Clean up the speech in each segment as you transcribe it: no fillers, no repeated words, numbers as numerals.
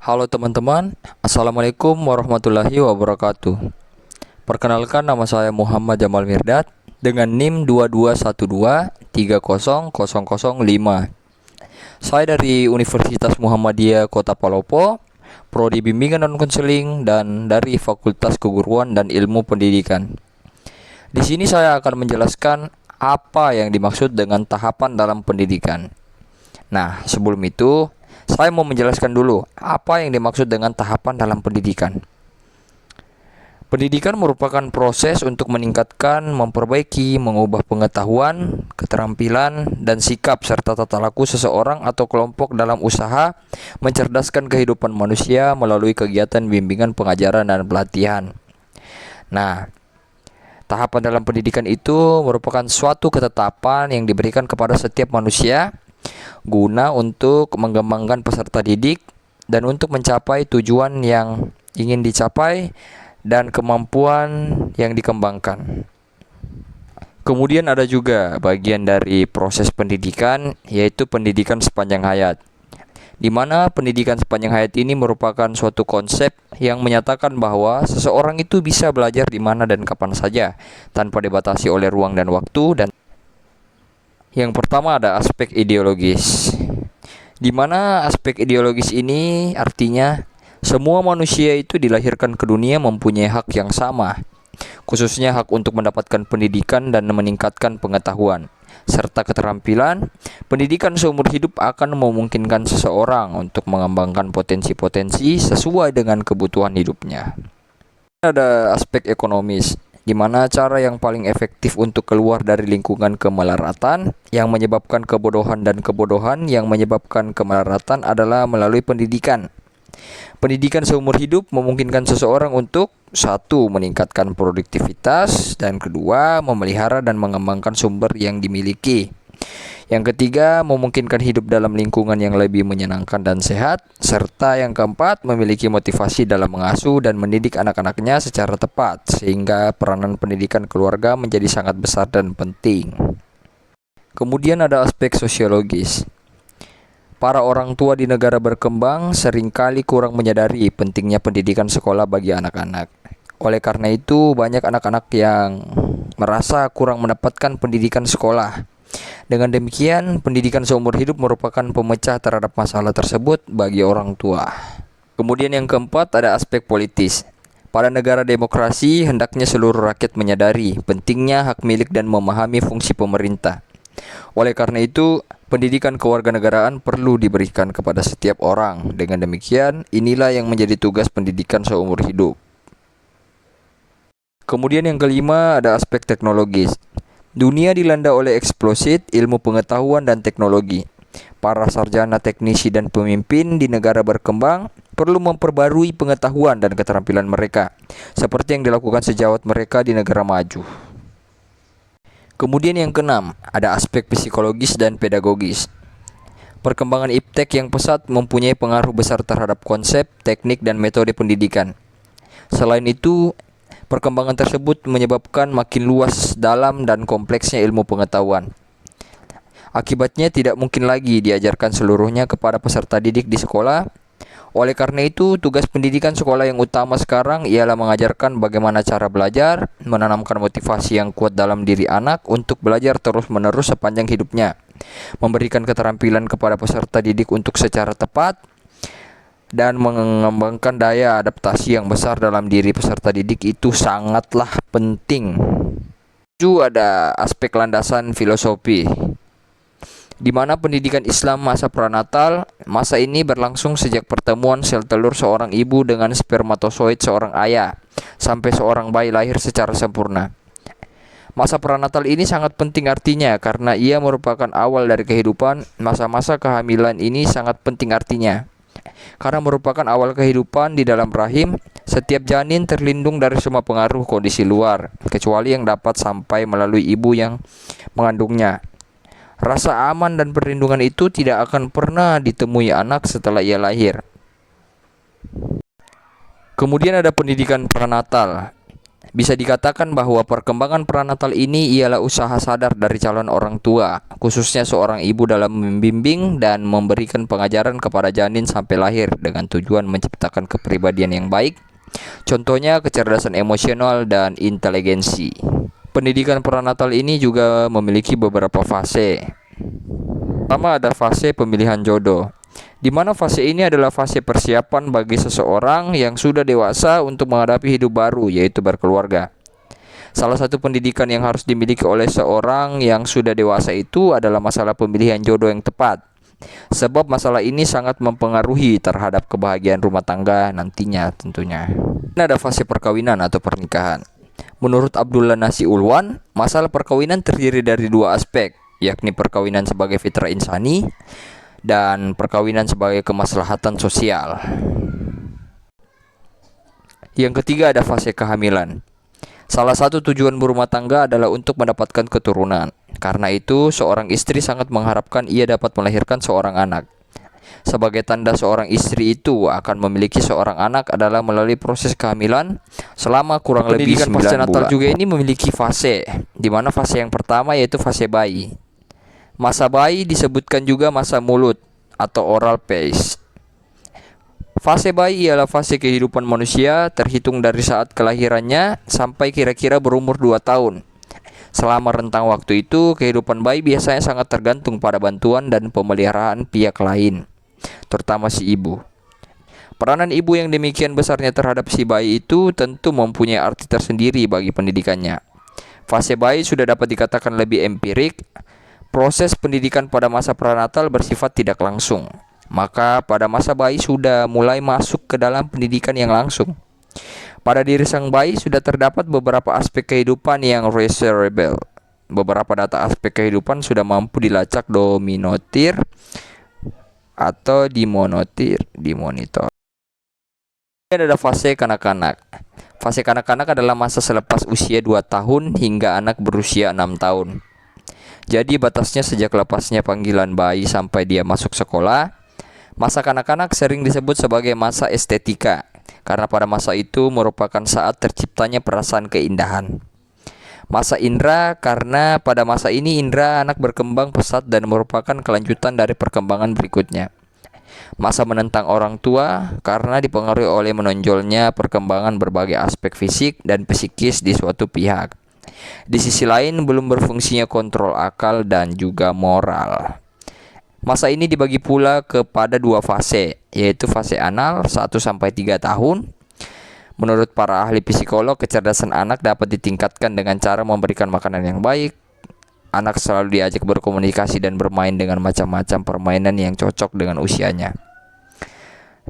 Halo teman-teman, Assalamualaikum warahmatullahi wabarakatuh. Perkenalkan, nama saya Muhammad Jamal Mirdad dengan NIM 2212300005. Saya dari Universitas Muhammadiyah Kota Palopo, Prodi Bimbingan dan Konseling, dan dari Fakultas Keguruan dan Ilmu Pendidikan. Di sini saya akan menjelaskan apa yang dimaksud dengan tahapan dalam pendidikan. Nah, sebelum itu, saya mau menjelaskan dulu apa yang dimaksud dengan tahapan dalam pendidikan. Pendidikan merupakan proses untuk meningkatkan, memperbaiki, mengubah pengetahuan, keterampilan, dan sikap serta tata laku seseorang atau kelompok dalam usaha mencerdaskan kehidupan manusia melalui kegiatan bimbingan, pengajaran, dan pelatihan. Nah, tahapan dalam pendidikan itu merupakan suatu ketetapan yang diberikan kepada setiap manusia guna untuk mengembangkan peserta didik dan untuk mencapai tujuan yang ingin dicapai dan kemampuan yang dikembangkan. Kemudian ada juga bagian dari proses pendidikan, yaitu pendidikan sepanjang hayat, di mana pendidikan sepanjang hayat ini merupakan suatu konsep yang menyatakan bahwa seseorang itu bisa belajar di mana dan kapan saja tanpa dibatasi oleh ruang dan waktu. Dan yang pertama ada aspek ideologis, di mana aspek ideologis ini artinya semua manusia itu dilahirkan ke dunia mempunyai hak yang sama, khususnya hak untuk mendapatkan pendidikan dan meningkatkan pengetahuan serta keterampilan. Pendidikan seumur hidup akan memungkinkan seseorang untuk mengembangkan potensi-potensi sesuai dengan kebutuhan hidupnya. Ada aspek ekonomis, di mana cara yang paling efektif untuk keluar dari lingkungan kemelaratan yang menyebabkan kebodohan dan kebodohan yang menyebabkan kemelaratan adalah melalui pendidikan. Pendidikan seumur hidup memungkinkan seseorang untuk satu, meningkatkan produktivitas, dan kedua, memelihara dan mengembangkan sumber yang dimiliki. Yang ketiga, memungkinkan hidup dalam lingkungan yang lebih menyenangkan dan sehat. Serta yang keempat, memiliki motivasi dalam mengasuh dan mendidik anak-anaknya secara tepat, sehingga peranan pendidikan keluarga menjadi sangat besar dan penting. Kemudian ada aspek sosiologis. Para orang tua di negara berkembang seringkali kurang menyadari pentingnya pendidikan sekolah bagi anak-anak. Oleh karena itu, banyak anak-anak yang merasa kurang mendapatkan pendidikan sekolah. Dengan demikian, pendidikan seumur hidup merupakan pemecah terhadap masalah tersebut bagi orang tua. Kemudian yang keempat ada aspek politis. Pada negara demokrasi, hendaknya seluruh rakyat menyadari pentingnya hak milik dan memahami fungsi pemerintah. Oleh karena itu, pendidikan kewarganegaraan perlu diberikan kepada setiap orang. Dengan demikian, inilah yang menjadi tugas pendidikan seumur hidup. Kemudian yang kelima ada aspek teknologis. Dunia dilanda oleh eksplosif ilmu pengetahuan dan teknologi. Para sarjana, teknisi, dan pemimpin di negara berkembang perlu memperbarui pengetahuan dan keterampilan mereka, seperti yang dilakukan sejawat mereka di negara maju. Kemudian yang keenam, ada aspek psikologis dan pedagogis. Perkembangan iptek yang pesat mempunyai pengaruh besar terhadap konsep, teknik, dan metode pendidikan. Selain itu, perkembangan tersebut menyebabkan makin luas, dalam, dan kompleksnya ilmu pengetahuan. Akibatnya tidak mungkin lagi diajarkan seluruhnya kepada peserta didik di sekolah. Oleh karena itu, tugas pendidikan sekolah yang utama sekarang ialah mengajarkan bagaimana cara belajar, menanamkan motivasi yang kuat dalam diri anak untuk belajar terus-menerus sepanjang hidupnya, memberikan keterampilan kepada peserta didik untuk secara tepat, dan mengembangkan daya adaptasi yang besar dalam diri peserta didik itu sangatlah penting. Juga ada aspek landasan filosofi, di mana pendidikan Islam masa pranatal. Masa ini berlangsung sejak pertemuan sel telur seorang ibu dengan spermatozoid seorang ayah sampai seorang bayi lahir secara sempurna. Masa pranatal ini sangat penting artinya karena ia merupakan awal dari kehidupan. Masa-masa kehamilan ini sangat penting artinya karena merupakan awal kehidupan di dalam rahim. Setiap janin terlindung dari semua pengaruh kondisi luar, kecuali yang dapat sampai melalui ibu yang mengandungnya. Rasa aman dan perlindungan itu tidak akan pernah ditemui anak setelah ia lahir. Kemudian ada pendidikan prenatal, Bisa dikatakan bahwa perkembangan pranatal ini ialah usaha sadar dari calon orang tua, khususnya seorang ibu dalam membimbing dan memberikan pengajaran kepada janin sampai lahir dengan tujuan menciptakan kepribadian yang baik, contohnya kecerdasan emosional dan inteligensi. Pendidikan pranatal ini juga memiliki beberapa fase. Pertama ada fase pemilihan jodoh, di mana fase ini adalah fase persiapan bagi seseorang yang sudah dewasa untuk menghadapi hidup baru, yaitu berkeluarga. Salah satu pendidikan yang harus dimiliki oleh seorang yang sudah dewasa itu adalah masalah pemilihan jodoh yang tepat. Sebab masalah ini sangat mempengaruhi terhadap kebahagiaan rumah tangga nantinya tentunya. Ini ada fase perkawinan atau pernikahan. Menurut Abdullah Nasi Ulwan, masalah perkawinan terdiri dari dua aspek, yakni perkawinan sebagai fitrah insani dan perkawinan sebagai kemaslahatan sosial. Yang ketiga ada fase kehamilan. Salah satu tujuan berumah tangga adalah untuk mendapatkan keturunan. Karena itu, seorang istri sangat mengharapkan ia dapat melahirkan seorang anak. Sebagai tanda seorang istri itu akan memiliki seorang anak adalah melalui proses kehamilan selama kurang lebih 9 bulan. Natal juga ini memiliki fase, di mana fase yang pertama yaitu fase bayi. Masa bayi disebutkan juga masa mulut atau oral phase. Fase bayi ialah fase kehidupan manusia terhitung dari saat kelahirannya sampai kira-kira berumur 2 tahun. Selama rentang waktu itu, kehidupan bayi biasanya sangat tergantung pada bantuan dan pemeliharaan pihak lain, terutama si ibu. Peranan ibu yang demikian besarnya terhadap si bayi itu tentu mempunyai arti tersendiri bagi pendidikannya. Fase bayi sudah dapat dikatakan lebih empirik. Proses pendidikan pada masa pranatal bersifat tidak langsung. Maka pada masa bayi sudah mulai masuk ke dalam pendidikan yang langsung. Pada diri sang bayi sudah terdapat beberapa aspek kehidupan yang reservable. Beberapa data aspek kehidupan sudah mampu dilacak dimonitor. Ini ada fase kanak-kanak. Fase kanak-kanak adalah masa selepas usia 2 tahun hingga anak berusia 6 tahun. Jadi batasnya sejak lepasnya panggilan bayi sampai dia masuk sekolah. Masa kanak-kanak sering disebut sebagai masa estetika, karena pada masa itu merupakan saat terciptanya perasaan keindahan. Masa indra, karena pada masa ini indra anak berkembang pesat dan merupakan kelanjutan dari perkembangan berikutnya. Masa menentang orang tua, karena dipengaruhi oleh menonjolnya perkembangan berbagai aspek fisik dan psikis di suatu pihak. Di sisi lain belum berfungsinya kontrol akal dan juga moral. Masa ini dibagi pula kepada 2 fase, yaitu fase anal 1-3 tahun. Menurut para ahli psikolog, kecerdasan anak dapat ditingkatkan dengan cara memberikan makanan yang baik. Anak selalu diajak berkomunikasi dan bermain dengan macam-macam permainan yang cocok dengan usianya.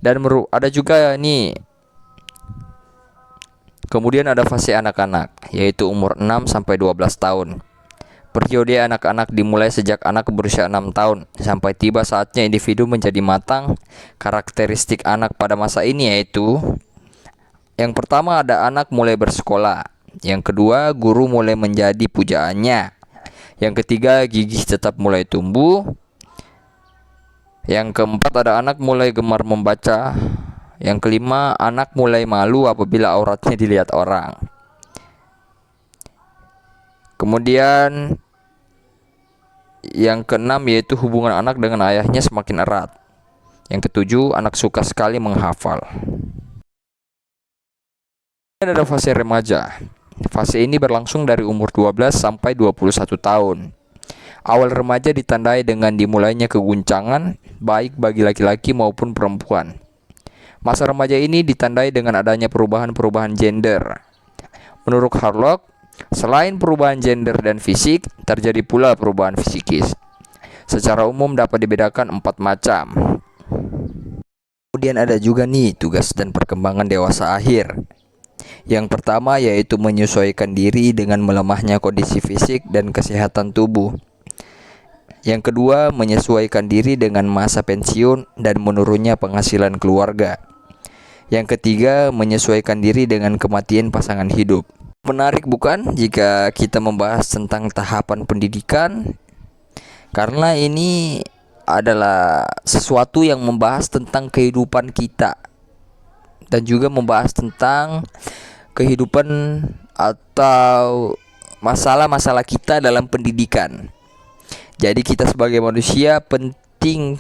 Dan ada juga nih, kemudian ada fase anak-anak, yaitu umur 6-12 tahun. Periode anak-anak dimulai sejak anak berusia 6 tahun sampai tiba saatnya individu menjadi matang. Karakteristik anak pada masa ini yaitu: yang pertama ada anak mulai bersekolah. Yang kedua, guru mulai menjadi pujaannya. Yang ketiga, gigi tetap mulai tumbuh. Yang keempat, ada anak mulai gemar membaca. Yang kelima, anak mulai malu apabila auratnya dilihat orang. Kemudian yang keenam yaitu hubungan anak dengan ayahnya semakin erat. Yang ketujuh, anak suka sekali menghafal. Ada fase remaja. Fase ini berlangsung dari umur 12 sampai 21 tahun. Awal remaja ditandai dengan dimulainya keguncangan, baik bagi laki-laki maupun perempuan. Masa remaja ini ditandai dengan adanya perubahan-perubahan gender. Menurut Harlock, selain perubahan gender dan fisik, terjadi pula perubahan psikis. Secara umum dapat dibedakan 4 macam. Kemudian ada juga nih tugas dan perkembangan dewasa akhir. Yang pertama yaitu menyesuaikan diri dengan melemahnya kondisi fisik dan kesehatan tubuh. Yang kedua, menyesuaikan diri dengan masa pensiun dan menurunnya penghasilan keluarga. Yang ketiga, menyesuaikan diri dengan kematian pasangan hidup. Menarik bukan jika kita membahas tentang tahapan pendidikan? Karena ini adalah sesuatu yang membahas tentang kehidupan kita dan juga membahas tentang kehidupan atau masalah-masalah kita dalam pendidikan. Jadi kita sebagai manusia penting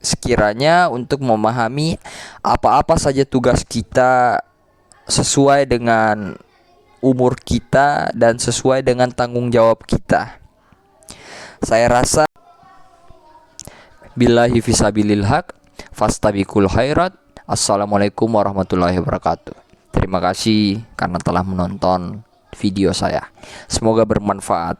sekiranya untuk memahami apa-apa saja tugas kita sesuai dengan umur kita dan sesuai dengan tanggung jawab kita. Saya rasa billahi fisabilil haq fastabiqul khairat. Assalamualaikum warahmatullahi wabarakatuh. Terima kasih karena telah menonton video saya. Semoga bermanfaat.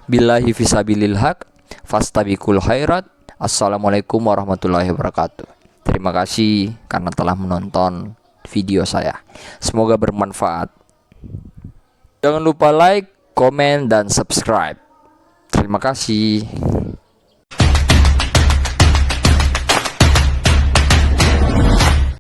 Billahi fisabilil haq fastabiqul khairat. Assalamualaikum warahmatullahi wabarakatuh. Terima kasih karena telah menonton video saya. Semoga bermanfaat. Jangan lupa like, komen, dan subscribe. Terima kasih.